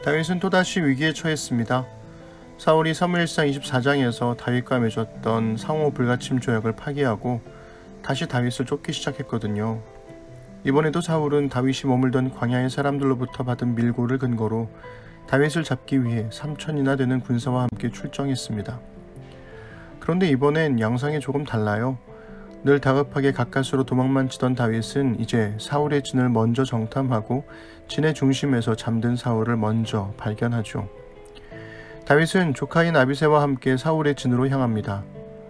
다윗은 또다시 위기에 처했습니다. 사울이 사무엘상 24장에서 다윗과 맺었던 상호 불가침 조약을 파기하고 다시 다윗을 쫓기 시작했거든요. 이번에도 사울은 다윗이 머물던 광야의 사람들로부터 받은 밀고를 근거로 다윗을 잡기 위해 3,000이나 되는 군사와 함께 출정했습니다. 그런데 이번엔 양상이 조금 달라요. 늘 다급하게 가까스로 도망만 치던 다윗은 이제 사울의 진을 먼저 정탐하고 진의 중심에서 잠든 사울을 먼저 발견하죠. 다윗은 조카인 아비새와 함께 사울의 진으로 향합니다.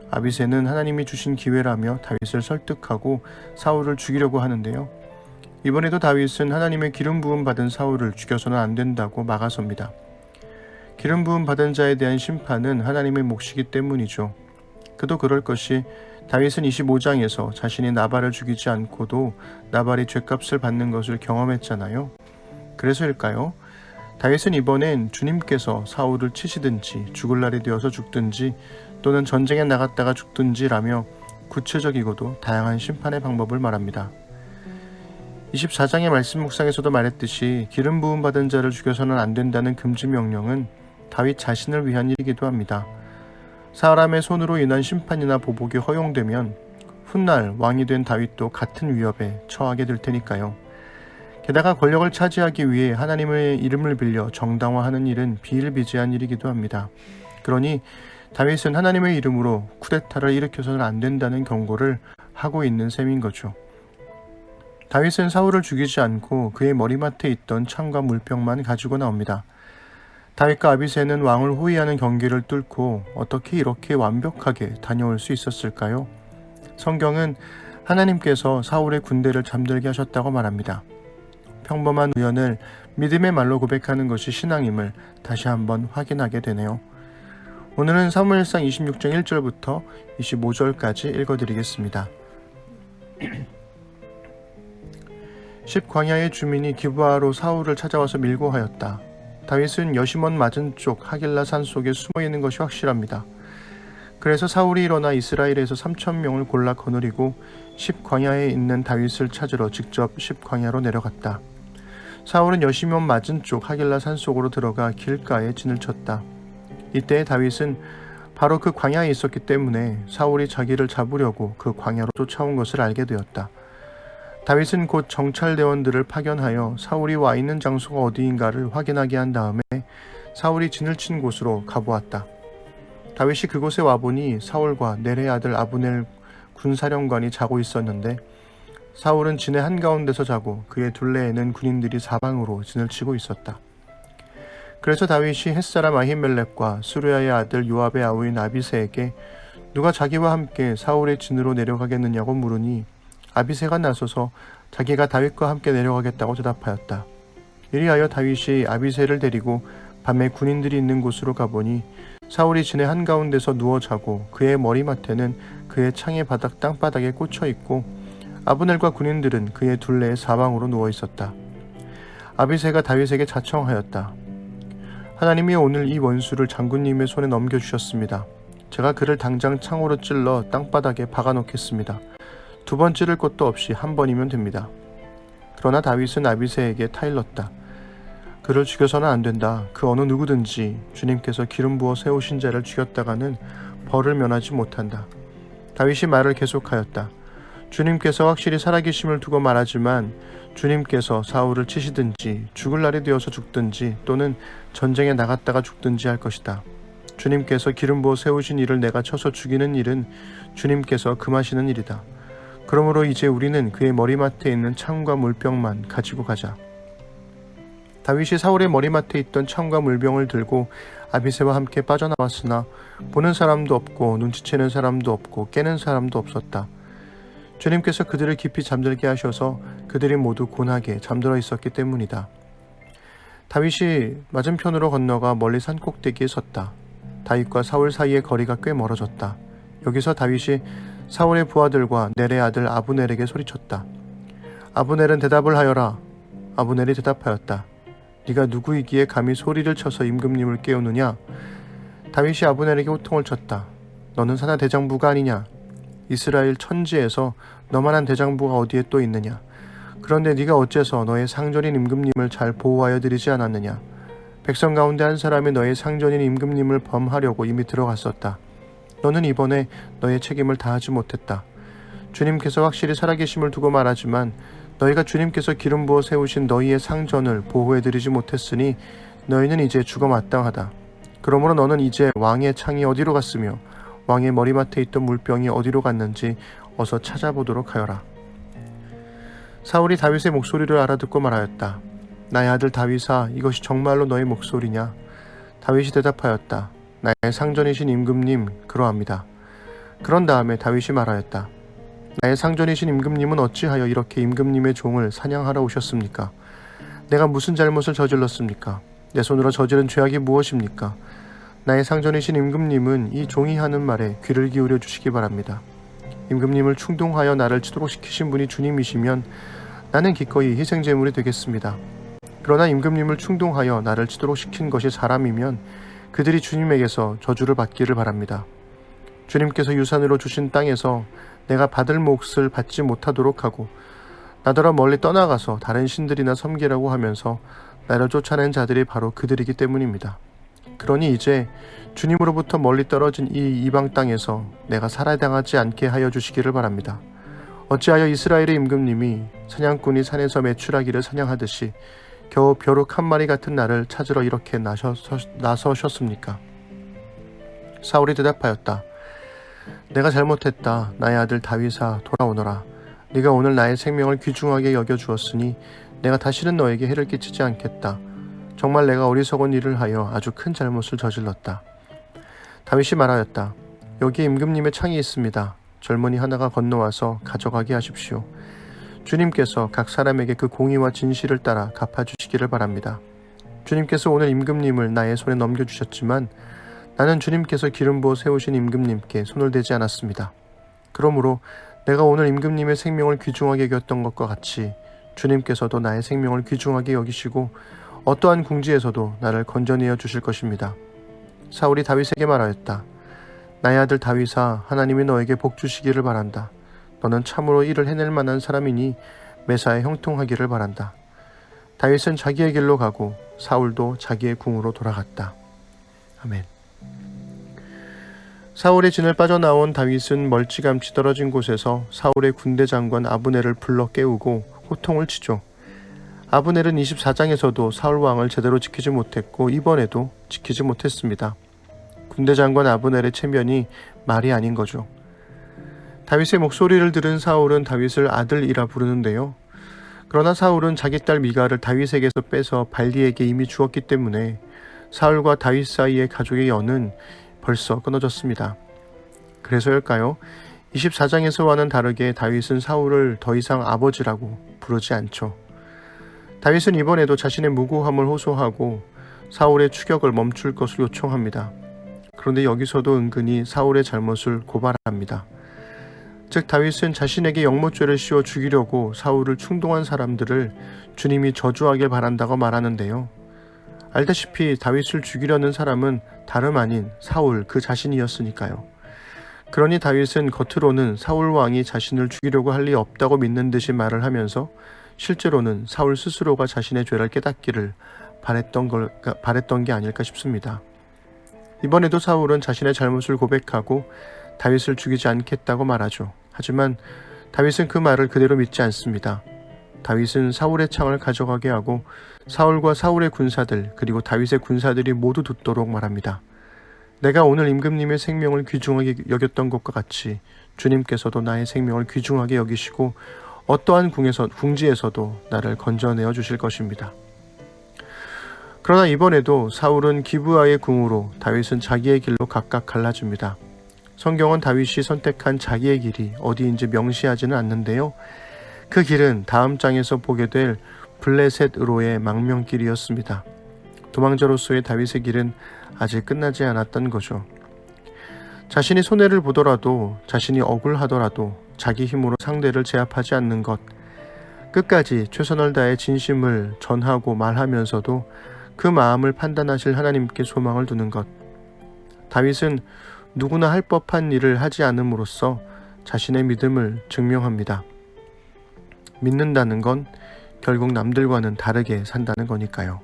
아비새는 하나님이 주신 기회라며 다윗을 설득하고 사울을 죽이려고 하는데요. 이번에도 다윗은 하나님의 기름 부음 받은 사울을 죽여서는 안 된다고 막아섭니다. 기름 부음 받은 자에 대한 심판은 하나님의 몫이기 때문이죠. 그도 그럴 것이 다윗은 25장에서 자신이 나발을 죽이지 않고도 나발이 죗값을 받는 것을 경험했잖아요. 그래서일까요? 다윗은 이번엔 주님께서 사울을 치시든지 죽을 날이 되어서 죽든지 또는 전쟁에 나갔다가 죽든지라며 구체적이고도 다양한 심판의 방법을 말합니다. 24장의 말씀 묵상에서도 말했듯이 기름 부음 받은 자를 죽여서는 안 된다는 금지 명령은 다윗 자신을 위한 일이기도 합니다. 사람의 손으로 인한 심판이나 보복이 허용되면 훗날 왕이 된 다윗도 같은 위협에 처하게 될 테니까요. 게다가 권력을 차지하기 위해 하나님의 이름을 빌려 정당화하는 일은 비일비재한 일이기도 합니다. 그러니 다윗은 하나님의 이름으로 쿠데타를 일으켜서는 안 된다는 경고를 하고 있는 셈인 거죠. 다윗은 사울을 죽이지 않고 그의 머리맡에 있던 창과 물병만 가지고 나옵니다. 다윗과 아비새는 왕을 호위하는 경계를 뚫고 어떻게 이렇게 완벽하게 다녀올 수 있었을까요? 성경은 하나님께서 사울의 군대를 잠들게 하셨다고 말합니다. 평범한 우연을 믿음의 말로 고백하는 것이 신앙임을 다시 한번 확인하게 되네요. 오늘은 사무엘상 26장 1절부터 25절까지 읽어드리겠습니다. 10광야의 주민이 기브아로 사울을 찾아와서 밀고 하였다. 다윗은 여시몬 맞은쪽 하길라 산 속에 숨어 있는 것이 확실합니다. 그래서 사울이 일어나 이스라엘에서 3,000명을 골라 거느리고 10광야에 있는 다윗을 찾으러 직접 10광야로 내려갔다. 사울은 여시몬 맞은쪽 하길라 산 속으로 들어가 길가에 진을 쳤다. 이때 다윗은 바로 그 광야에 있었기 때문에 사울이 자기를 잡으려고 그 광야로 쫓아온 것을 알게 되었다. 다윗은 곧 정찰대원들을 파견하여 사울이 와 있는 장소가 어디인가를 확인하게 한 다음에 사울이 진을 친 곳으로 가보았다. 다윗이 그곳에 와보니 사울과 넬의 아들 아브넬 군사령관이 자고 있었는데 사울은 진의 한가운데서 자고 그의 둘레에는 군인들이 사방으로 진을 치고 있었다. 그래서 다윗이 햇사람 아히멜렉과 수르야의 아들 요압의 아우인 아비새에게 누가 자기와 함께 사울의 진으로 내려가겠느냐고 물으니 아비새가 나서서 자기가 다윗과 함께 내려가겠다고 대답하였다. 이리하여 다윗이 아비새를 데리고 밤에 군인들이 있는 곳으로 가보니 사울이 진의 한가운데서 누워 자고 그의 머리맡에는 그의 창의 바닥 땅바닥에 꽂혀 있고 아브넬과 군인들은 그의 둘레에 사방으로 누워 있었다. 아비새가 다윗에게 자청하였다. 하나님이 오늘 이 원수를 장군님의 손에 넘겨주셨습니다. 제가 그를 당장 창으로 찔러 땅바닥에 박아놓겠습니다. 2번 찌를 것도 없이 한 번이면 됩니다. 그러나 다윗은 아비새에게 타일렀다. 그를 죽여서는 안 된다. 그 어느 누구든지 주님께서 기름 부어 세우신 자를 죽였다가는 벌을 면하지 못한다. 다윗이 말을 계속하였다. 주님께서 확실히 살아계심을 두고 말하지만 주님께서 사울을 치시든지 죽을 날이 되어서 죽든지 또는 전쟁에 나갔다가 죽든지 할 것이다. 주님께서 기름 부어 세우신 이를 내가 쳐서 죽이는 일은 주님께서 금하시는 일이다. 그러므로 이제 우리는 그의 머리맡에 있는 창과 물병만 가지고 가자. 다윗이 사울의 머리맡에 있던 창과 물병을 들고 아비새와 함께 빠져나왔으나 보는 사람도 없고 눈치채는 사람도 없고 깨는 사람도 없었다. 주님께서 그들을 깊이 잠들게 하셔서 그들이 모두 곤하게 잠들어 있었기 때문이다. 다윗이 맞은편으로 건너가 멀리 산 꼭대기에 섰다. 다윗과 사울 사이의 거리가 꽤 멀어졌다. 여기서 다윗이 사울의 부하들과 넬의 아들 아브넬에게 소리쳤다. 아브넬은 대답을 하여라. 아브넬이 대답하였다. 네가 누구이기에 감히 소리를 쳐서 임금님을 깨우느냐? 다윗이 아브넬에게 호통을 쳤다. 너는 사나 대장부가 아니냐? 이스라엘 천지에서 너만한 대장부가 어디에 또 있느냐? 그런데 네가 어째서 너의 상전인 임금님을 잘 보호하여 드리지 않았느냐? 백성 가운데 한 사람이 너의 상전인 임금님을 범하려고 이미 들어갔었다. 너는 이번에 너의 책임을 다하지 못했다. 주님께서 확실히 살아계심을 두고 말하지만 너희가 주님께서 기름 부어 세우신 너희의 상전을 보호해드리지 못했으니 너희는 이제 죽어 마땅하다. 그러므로 너는 이제 왕의 창이 어디로 갔으며 왕의 머리맡에 있던 물병이 어디로 갔는지 어서 찾아보도록 하여라. 사울이 다윗의 목소리를 알아듣고 말하였다. 나의 아들 다윗아, 이것이 정말로 너의 목소리냐? 다윗이 대답하였다. 나의 상전이신 임금님, 그러합니다. 그런 다음에 다윗이 말하였다. 나의 상전이신 임금님은 어찌하여 이렇게 임금님의 종을 사냥하러 오셨습니까? 내가 무슨 잘못을 저질렀습니까? 내 손으로 저지른 죄악이 무엇입니까? 나의 상전이신 임금님은 이 종이 하는 말에 귀를 기울여 주시기 바랍니다. 임금님을 충동하여 나를 치도록 시키신 분이 주님이시면 나는 기꺼이 희생제물이 되겠습니다. 그러나 임금님을 충동하여 나를 치도록 시킨 것이 사람이면 그들이 주님에게서 저주를 받기를 바랍니다. 주님께서 유산으로 주신 땅에서 내가 받을 몫을 받지 못하도록 하고 나더러 멀리 떠나가서 다른 신들이나 섬기라고 하면서 나를 쫓아낸 자들이 바로 그들이기 때문입니다. 그러니 이제 주님으로부터 멀리 떨어진 이 이방 땅에서 내가 살해당하지 않게 하여 주시기를 바랍니다. 어찌하여 이스라엘의 임금님이 사냥꾼이 산에서 메추라기를 사냥하듯이 겨우 벼룩 한 마리 같은 나를 찾으러 이렇게 나서셨습니까? 사울이 대답하였다. 내가 잘못했다. 나의 아들 다윗아, 돌아오너라. 네가 오늘 나의 생명을 귀중하게 여겨주었으니 내가 다시는 너에게 해를 끼치지 않겠다. 정말 내가 어리석은 일을 하여 아주 큰 잘못을 저질렀다. 다윗이 말하였다. 여기 임금님의 창이 있습니다. 젊은이 하나가 건너와서 가져가게 하십시오. 주님께서 각 사람에게 그 공의와 진실을 따라 갚아주시기를 바랍니다. 주님께서 오늘 임금님을 나의 손에 넘겨주셨지만 나는 주님께서 기름 부어 세우신 임금님께 손을 대지 않았습니다. 그러므로 내가 오늘 임금님의 생명을 귀중하게 여겼던 것과 같이 주님께서도 나의 생명을 귀중하게 여기시고 어떠한 궁지에서도 나를 건져내어 주실 것입니다. 사울이 다윗에게 말하였다. 나의 아들 다윗아, 하나님이 너에게 복 주시기를 바란다. 너는 참으로 일을 해낼 만한 사람이니 매사에 형통하기를 바란다. 다윗은 자기의 길로 가고 사울도 자기의 궁으로 돌아갔다. 아멘. 사울의 진을 빠져나온 다윗은 멀찌감치 떨어진 곳에서 사울의 군대 장관 아브넬을 불러 깨우고 호통을 치죠. 아브넬은 24장에서도 사울 왕을 제대로 지키지 못했고 이번에도 지키지 못했습니다. 군대 장관 아브넬의 체면이 말이 아닌 거죠. 다윗의 목소리를 들은 사울은 다윗을 아들이라 부르는데요. 그러나 사울은 자기 딸 미갈을 다윗에게서 빼서 발리에게 이미 주었기 때문에 사울과 다윗 사이의 가족의 연은 벌써 끊어졌습니다. 그래서일까요? 24장에서와는 다르게 다윗은 사울을 더 이상 아버지라고 부르지 않죠. 다윗은 이번에도 자신의 무고함을 호소하고 사울의 추격을 멈출 것을 요청합니다. 그런데 여기서도 은근히 사울의 잘못을 고발합니다. 즉 다윗은 자신에게 영모죄를 씌워 죽이려고 사울을 충동한 사람들을 주님이 저주하길 바란다고 말하는데요. 알다시피 다윗을 죽이려는 사람은 다름 아닌 사울 그 자신이었으니까요. 그러니 다윗은 겉으로는 사울 왕이 자신을 죽이려고 할 리 없다고 믿는 듯이 말을 하면서 실제로는 사울 스스로가 자신의 죄를 깨닫기를 바랬던 게 아닐까 싶습니다. 이번에도 사울은 자신의 잘못을 고백하고 다윗을 죽이지 않겠다고 말하죠. 하지만 다윗은 그 말을 그대로 믿지 않습니다. 다윗은 사울의 창을 가져가게 하고 사울과 사울의 군사들 그리고 다윗의 군사들이 모두 듣도록 말합니다. 내가 오늘 임금님의 생명을 귀중하게 여겼던 것과 같이 주님께서도 나의 생명을 귀중하게 여기시고 어떠한 궁지에서도 나를 건져내어 주실 것입니다. 그러나 이번에도 사울은 기브아의 궁으로 다윗은 자기의 길로 각각 갈라집니다. 성경은 다윗이 선택한 자기의 길이 어디인지 명시하지는 않는데요. 그 길은 다음 장에서 보게 될 블레셋으로의 망명길이었습니다. 도망자로서의 다윗의 길은 아직 끝나지 않았던 거죠. 자신이 손해를 보더라도 자신이 억울하더라도 자기 힘으로 상대를 제압하지 않는 것, 끝까지 최선을 다해 진심을 전하고 말하면서도 그 마음을 판단하실 하나님께 소망을 두는 것. 다윗은 누구나 할 법한 일을 하지 않음으로써 자신의 믿음을 증명합니다. 믿는다는 건 결국 남들과는 다르게 산다는 거니까요.